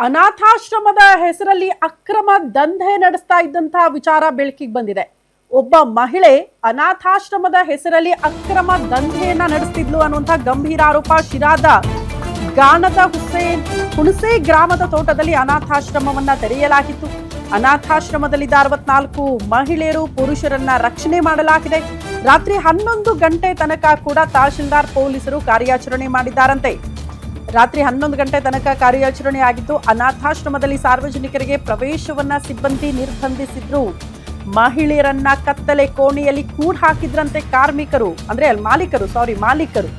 ಅನಾಥಾಶ್ರಮದ ಹೆಸರಲ್ಲಿ ಅಕ್ರಮ ದಂಧೆ ನಡೆಸ್ತಾ ಇದ್ದಂತಹ ವಿಚಾರ ಬೆಳಕಿಗೆ ಬಂದಿದೆ. ಒಬ್ಬ ಮಹಿಳೆ ಅನಾಥಾಶ್ರಮದ ಹೆಸರಲ್ಲಿ ಅಕ್ರಮ ದಂಧೆಯನ್ನ ನಡೆಸ್ತಿದ್ಲು ಅನ್ನುವಂಥ ಗಂಭೀರ ಆರೋಪ ಶಿರಾದ ಗಾಣದ ಹುಣಸೆ ಗ್ರಾಮದ ತೋಟದಲ್ಲಿ ಅನಾಥಾಶ್ರಮವನ್ನ ತೆರೆಯಲಾಗಿತ್ತು. ಅನಾಥಾಶ್ರಮದಲ್ಲಿದ್ದ 64 ಮಹಿಳೆಯರು ಪುರುಷರನ್ನ ರಕ್ಷಣೆ ಮಾಡಲಾಗಿದೆ. ರಾತ್ರಿ 11 ಗಂಟೆ ತನಕ ಕೂಡ ತಹಶೀಲ್ದಾರ್ ಪೊಲೀಸರು ಕಾರ್ಯಾಚರಣೆ ಮಾಡಿದ್ದಾರಂತೆ. ರಾತ್ರಿ 11 ಗಂಟೆ ತನಕ ಕಾರ್ಯಾಚರಣೆ ಆಗಿದ್ದು, ಅನಾಥಾಶ್ರಮದಲ್ಲಿ ಸಾರ್ವಜನಿಕರಿಗೆ ಪ್ರವೇಶವನ್ನ ಸಿಬ್ಬಂದಿ ನಿರ್ಬಂಧಿಸಿದ್ರು. ಮಹಿಳೆಯರನ್ನ ಕತ್ತಲೆ ಕೋಣೆಯಲ್ಲಿ ಕೂಡ್ ಹಾಕಿದ್ರಂತೆ ಕಾರ್ಮಿಕರು, ಅಂದ್ರೆ ಮಾಲೀಕರು.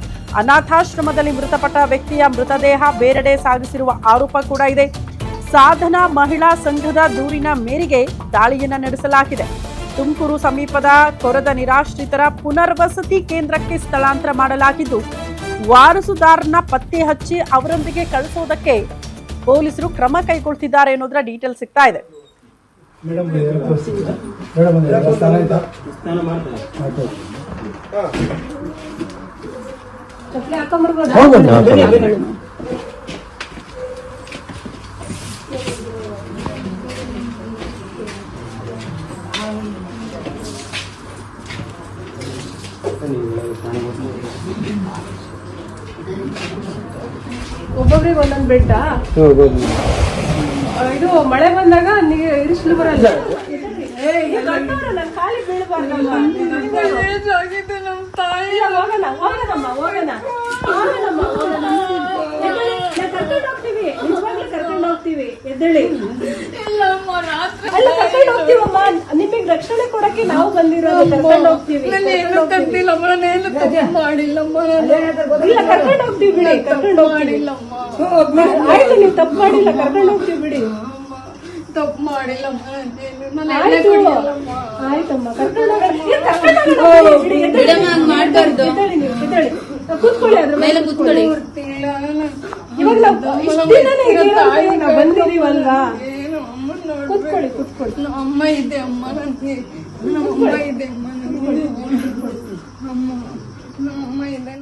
ಅನಾಥಾಶ್ರಮದಲ್ಲಿ ಮೃತಪಟ್ಟ ವ್ಯಕ್ತಿಯ ಮೃತದೇಹ ಬೇರೆಡೆ ಸಾಗಿಸಿರುವ ಆರೋಪ ಕೂಡ ಇದೆ. ಸಾಧನಾ ಮಹಿಳಾ ಸಂಘದ ದೂರಿನ ಮೇರೆಗೆ ದಾಳಿಯನ್ನ ನಡೆಸಲಾಗಿದೆ. ತುಮಕೂರು ಸಮೀಪದ ಕೊರದ ನಿರಾಶ್ರಿತರ ಪುನರ್ವಸತಿ ಕೇಂದ್ರಕ್ಕೆ ಸ್ಥಳಾಂತರ ಮಾಡಲಾಗಿದ್ದು, ವಾರಸುದಾರನ ಪತ್ತೆ ಹಚ್ಚಿ ಅವರೊಂದಿಗೆ ಕಳಿಸೋದಕ್ಕೆ ಪೊಲೀಸರು ಕ್ರಮ ಕೈಗೊಳ್ತಿದ್ದಾರೆ ಅನ್ನೋದರ ಡೀಟೇಲ್ ಸಿಗ್ತಾ ಇದೆ. ಒಬ್ಬೊಬ್ರಿಗೆ ಒಂದೊಂದು ಬೆಟ್ಟ. ಇದು ಮಳೆ ಬಂದಾಗ ಇರಿಸಲು ಬರಲ್ಲ. ಖಾಲಿ ಬೀಳಬಾರ್ದಮ್ಮ. ಕರ್ಕೊಂಡು ಹೋಗ್ತೀವಿ ಎದ್ದೇಳಿ. ಹೋಗ್ತೀವಮ್ಮ, ನಿಮಗೆ ರಕ್ಷಣೆ ಕೊಡಕ್ಕೆ ನಾವು ಬಂದಿರೋದು. ಕರ್ಕೊಂಡು ಹೋಗ್ತೀವಿ. ಕರ್ಕೊಂಡು ಹೋಗ್ತೀವಿ ಬಿಡಿ. ಕರ್ಕೊಂಡು ಹೋಗಿಲ್ಲಮ್ಮ. ಆಯ್ತು, ನೀವು ತಪ್ಪು ಮಾಡಿಲ್ಲ. ಕರ್ಕೊಂಡು ಹೋಗ್ತೀವಿ ಬಿಡಿ. ತಪ್ಪು ಮಾಡಿಲ್ಲಮ್ಮ. ಆಯ್ತಮ್ಮ, ಕರ್ಕೊಂಡು ಮಾಡ್ಬಾರ್ದು. ಕೂತ್ಕೊಳ್ಳಿ, ಅದ್ರ ಮೇಲೆ ಕೂತ್ಕೊಳ್ಳಿ. ಇವಾಗ ನಾವು ಬಂದಿದೀವಲ್ವಾ, ಕೂತ್ಕೊಳ್ಳಿ. ಅಮ್ಮ ಇದೆ, ಅಮ್ಮ ನನಗೆ ಅಮ್ಮ ಇದೆ, ಅಮ್ಮ ಇದೆ.